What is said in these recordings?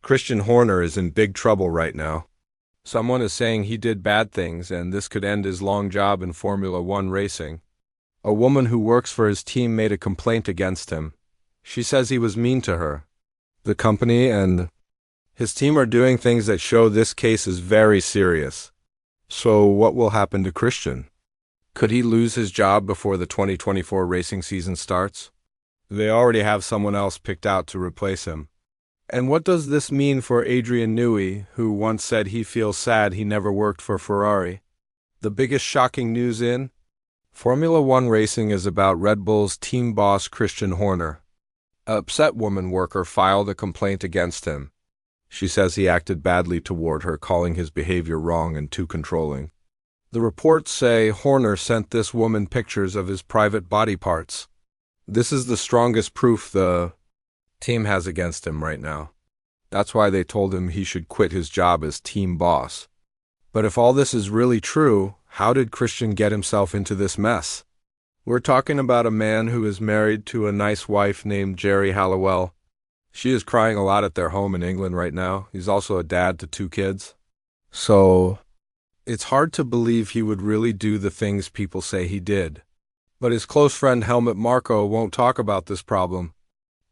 Christian Horner is in big trouble right now. Someone is saying he did bad things and this could end his long job in Formula One racing. A woman who works for his team made a complaint against him. She says he was mean to her. The company and his team are doing things that show this case is very serious. So what will happen to Christian? Could he lose his job before the 2024 racing season starts? They already have someone else picked out to replace him. And what does this mean for Adrian Newey, who once said he feels sad he never worked for Ferrari? The biggest shocking news in Formula One racing is about Red Bull's team boss Christian Horner. An upset woman worker filed a complaint against him. She says he acted badly toward her, calling his behavior wrong and too controlling. The reports say Horner sent this woman pictures of his private body parts. This is the strongest proof the team has against him right now. That's why they told him he should quit his job as team boss. But if all this is really true, how did Christian get himself into this mess? We're talking about a man who is married to a nice wife named Geri Halliwell. She is crying a lot at their home in England right now. He's also a dad to 2 kids. So it's hard to believe he would really do the things people say he did. But his close friend Helmut Marko won't talk about this problem.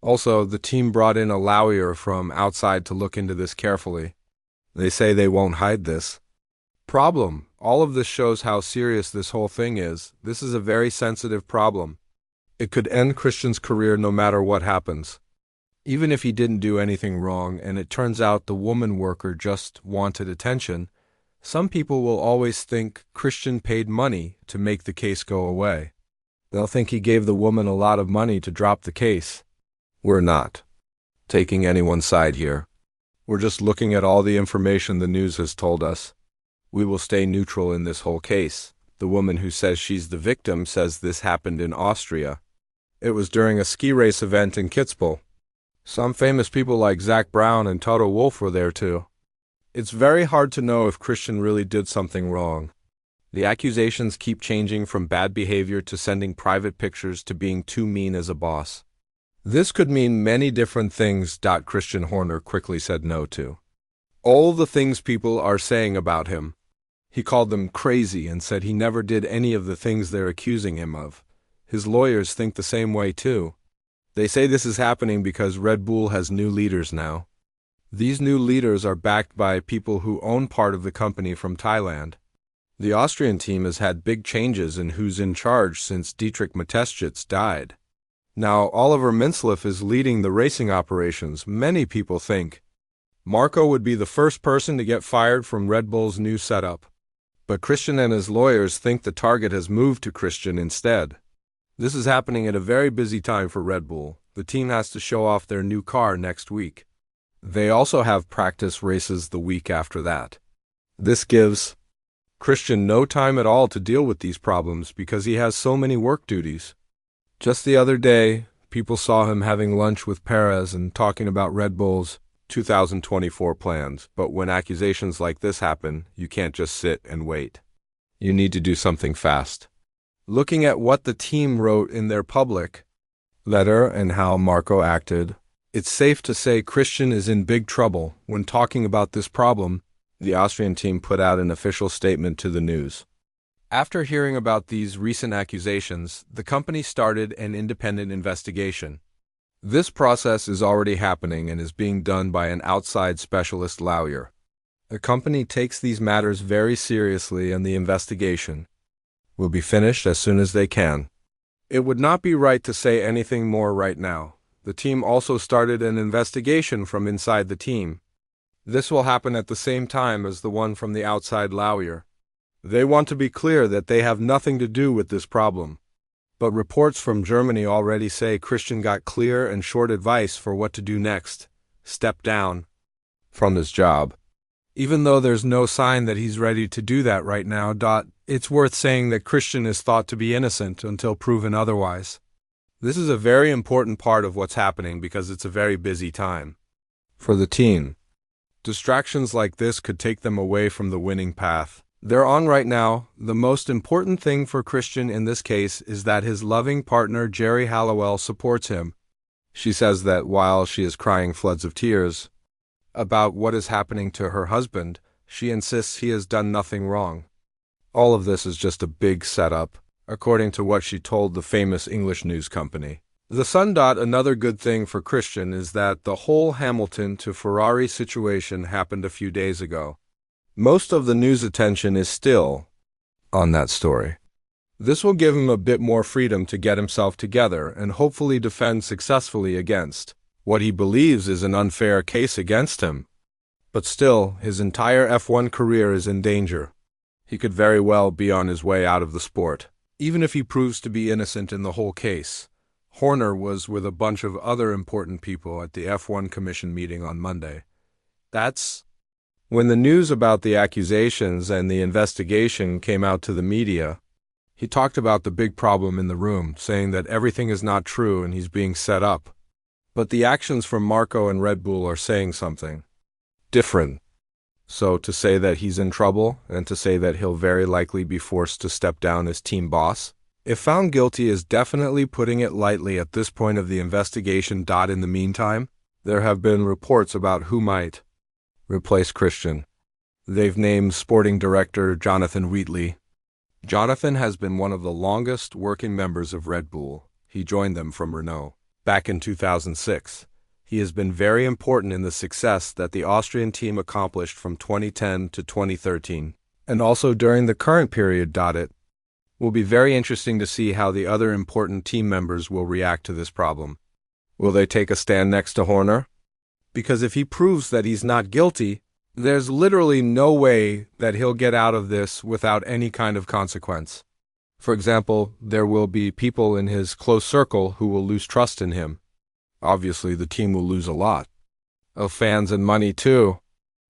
Also, the team brought in a lawyer from outside to look into this carefully. They say they won't hide this problem. All of this shows how serious this whole thing is. This is a very sensitive problem. It could end Christian's career no matter what happens. Even if he didn't do anything wrong and it turns out the woman worker just wanted attention, some people will always think Christian paid money to make the case go away. They'll think he gave the woman a lot of money to drop the case. We're not taking anyone's side here. We're just looking at all the information the news has told us. We will stay neutral in this whole case. The woman who says she's the victim says this happened in Austria. It was during a ski race event in Kitzbühel. Some famous people like Zach Brown and Toto Wolff were there too. It's very hard to know if Christian really did something wrong. The accusations keep changing from bad behavior to sending private pictures to being too mean as a boss. This could mean many different things. Christian Horner quickly said no to all the things people are saying about him. He called them crazy and said he never did any of the things they're accusing him of. His lawyers think the same way too. They say this is happening because Red Bull has new leaders now. These new leaders are backed by people who own part of the company from Thailand. The Austrian team has had big changes in who's in charge since Dietrich Mateschitz died. Now Oliver Mintzlaff is leading the racing operations. Many people think Marko would be the first person to get fired from Red Bull's new setup. But Christian and his lawyers think the target has moved to Christian instead. This is happening at a very busy time for Red Bull. The team has to show off their new car next week. They also have practice races the week after that. This gives Christian no time at all to deal with these problems because he has so many work duties. Just the other day, people saw him having lunch with Perez and talking about Red Bull's 2024 plans. But when accusations like this happen, you can't just sit and wait. You need to do something fast. Looking at what the team wrote in their public letter and how Marko acted, it's safe to say Christian is in big trouble. When talking about this problem, the Austrian team put out an official statement to the news. After hearing about these recent accusations, the company started an independent investigation. This process is already happening and is being done by an outside specialist lawyer. The company takes these matters very seriously and the investigation will be finished as soon as they can. It would not be right to say anything more right now. The team also started an investigation from inside the team. This will happen at the same time as the one from the outside lawyer. They want to be clear that they have nothing to do with this problem. But reports from Germany already say Christian got clear and short advice for what to do next. Step down from his job. Even though there's no sign that he's ready to do that right now, it's worth saying that Christian is thought to be innocent until proven otherwise. This is a very important part of what's happening because it's a very busy time for the team. Distractions like this could take them away from the winning path they're on right now. The most important thing for Christian in this case is that his loving partner Geri Halliwell supports him. She says that while she is crying floods of tears, about what is happening to her husband, she insists he has done nothing wrong. All of this is just a big setup, according to what she told the famous English news company. The Sun. Another good thing for Christian is that the whole Hamilton to Ferrari situation happened a few days ago. Most of the news attention is still on that story. This will give him a bit more freedom to get himself together and hopefully defend successfully against what he believes is an unfair case against him. But still, his entire F1 career is in danger. He could very well be on his way out of the sport, even if he proves to be innocent in the whole case. Horner was with a bunch of other important people at the F1 Commission meeting on Monday. That's when the news about the accusations and the investigation came out to the media. He talked about the big problem in the room, saying that everything is not true and he's being set up. But the actions from Marko and Red Bull are saying something different. So to say that he's in trouble and to say that he'll very likely be forced to step down as team boss, if found guilty, is definitely putting it lightly at this point of the investigation. In the meantime, there have been reports about who might replace Christian. They've named sporting director Jonathan Wheatley. Jonathan has been one of the longest working members of Red Bull. He joined them from Renault back in 2006. He has been very important in the success that the Austrian team accomplished from 2010 to 2013, and also during the current period. It will be very interesting to see how the other important team members will react to this problem. Will they take a stand next to Horner? Because if he proves that he's not guilty, there's literally no way that he'll get out of this without any kind of consequence. For example, there will be people in his close circle who will lose trust in him. Obviously, the team will lose a lot of fans and money too.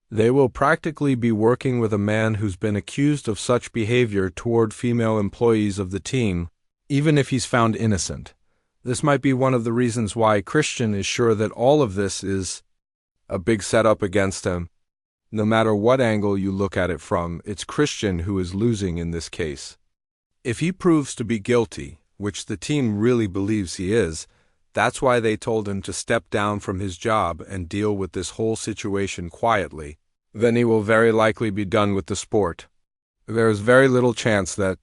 They will practically be working with a man who's been accused of such behavior toward female employees of the team, even if he's found innocent. This might be one of the reasons why Christian is sure that all of this is a big setup against him. No matter what angle you look at it from, it's Christian who is losing in this case. If he proves to be guilty, which the team really believes he is, that's why they told him to step down from his job and deal with this whole situation quietly. Then he will very likely be done with the sport. There is very little chance that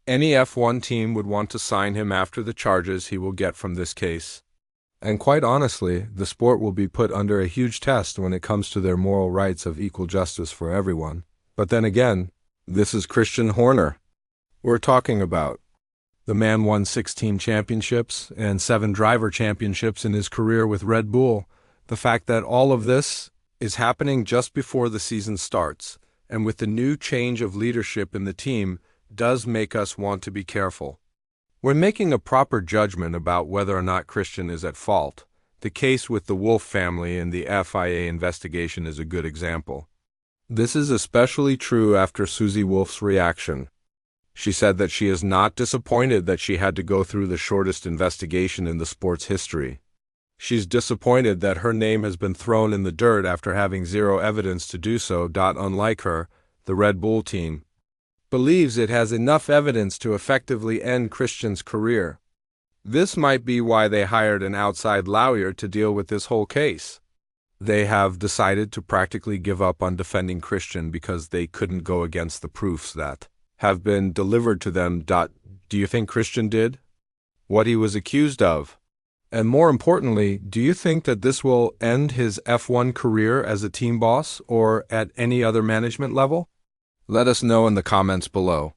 any F1 team would want to sign him after the charges he will get from this case. And quite honestly, the sport will be put under a huge test when it comes to their moral rights of equal justice for everyone. But then again, this is Christian Horner we're talking about. The man won 16 championships and 7 driver championships in his career with Red Bull. The fact that all of this is happening just before the season starts, and with the new change of leadership in the team, does make us want to be careful. When making a proper judgment about whether or not Christian is at fault, the case with the Wolff family and the FIA investigation is a good example. This is especially true after Susie Wolff's reaction. She said that she is not disappointed that she had to go through the shortest investigation in the sport's history. She's disappointed that her name has been thrown in the dirt after having zero evidence to do so. Unlike her, the Red Bull team believes it has enough evidence to effectively end Christian's career. This might be why they hired an outside lawyer to deal with this whole case. They have decided to practically give up on defending Christian because they couldn't go against the proofs that have been delivered to them. Do you think Christian did what he was accused of? And more importantly, do you think that this will end his F1 career as a team boss or at any other management level? Let us know in the comments below.